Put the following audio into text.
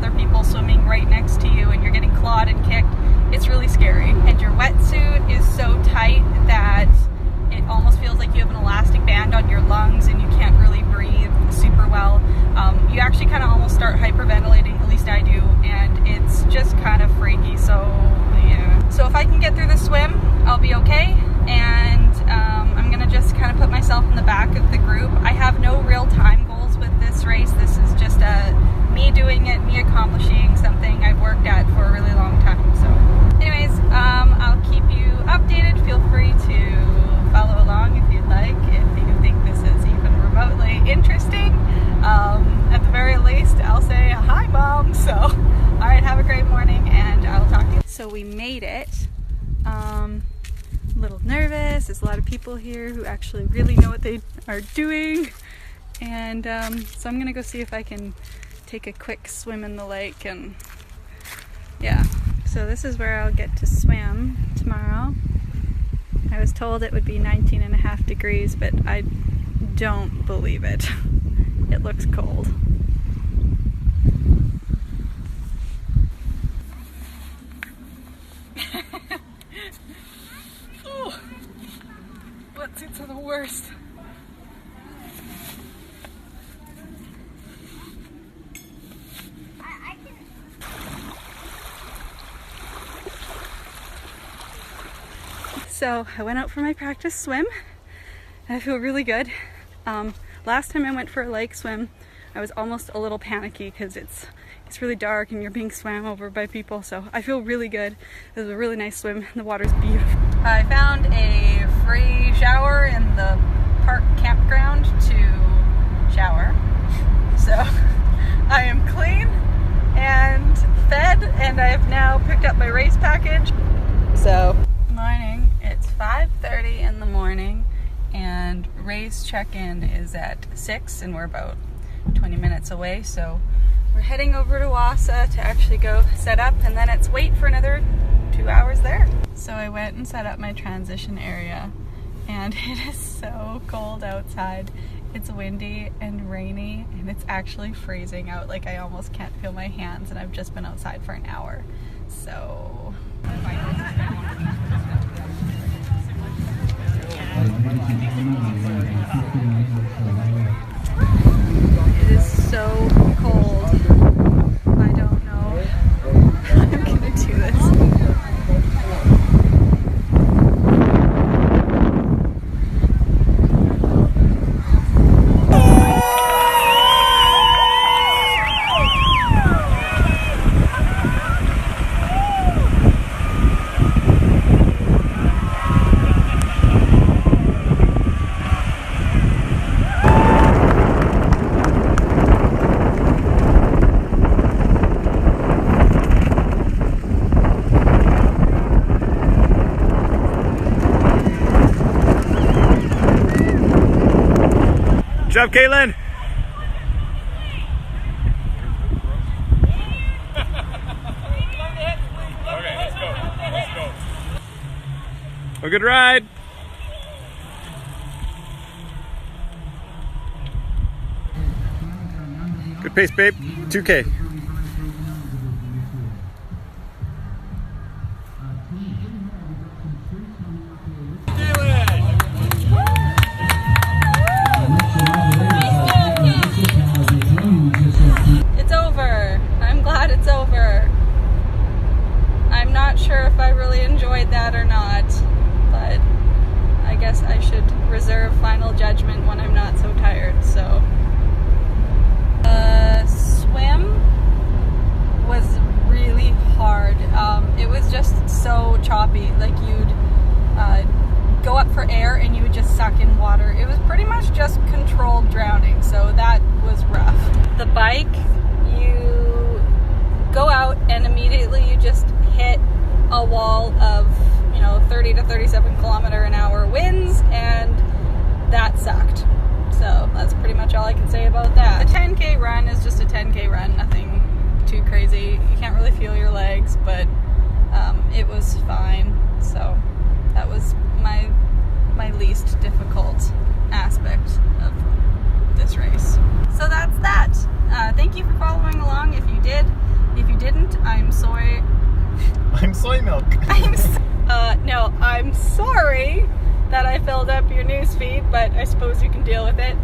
other people swimming right next to you and you're getting clawed and kicked, it's really scary. And your wetsuit is so tight that it almost feels like you have an elastic band on your lungs and you can't really breathe super well. You actually kind of almost start hyperventilating, at least I do, and it's just kind of freaky. So yeah. So if I can get through the swim, I'll be okay. And I'm gonna just kind of put myself in the back of the group. I have no real time goals with this race. This is just me doing it, me accomplishing something I've worked at for a really long time. So anyways, I'll keep you updated. Feel free to follow along if you'd like, if you think this is even remotely interesting. At the very least, I'll say hi, Mom. So alright, have a great morning and I'll talk to you. So we made it. A little nervous. There's a lot of people here who actually really know what they are doing, and so I'm gonna go see if I can take a quick swim in the lake. And yeah, so this is where I'll get to swim tomorrow. I was told it would be 19.5 degrees, but I don't believe it. It looks cold. Wetsuits are the worst. So I went out for my practice swim. I feel really good. Last time I went for a lake swim, I was almost a little panicky because it's really dark and you're being swam over by people. So I feel really good. It was a really nice swim. The water's beautiful. I found a free shower in the park campground to shower. So I am clean and fed, and I have now picked up my race package. So morning, it's 5:30 in the morning and race check-in is at 6 and we're about 20 minutes away. So we're heading over to Wasa to actually go set up, and then it's wait for another 2 hours there. So I went and set up my transition area, and it is so cold outside. It's windy and rainy, and it's actually freezing out. Like, I almost can't feel my hands, and I've just been outside for an hour. So it is so cold. I don't know how I'm gonna do this. Good job, Caitlin. Okay, let's go. A good ride. Good pace, babe. 2K. Sure if I really enjoyed that or not, but I guess I should reserve final judgment when I'm not so tired. So swim was really hard. It was just so choppy. Like, you'd go up for air and you would just suck in water. It was pretty much just controlled drowning, so that was rough. The bike, you go out and immediately you just hit a wall of 30 to 37 kilometer an hour winds, and that sucked. So that's pretty much all I can say about that. A 10K run is just a 10K run, nothing too crazy. You can't really feel your legs, but it was fine. So that was my least difficult aspect of this race. So that's that. Thank you for following along if you did. I'm soy. I'm soy milk. I'm sorry that I filled up your news feed, but I suppose you can deal with it.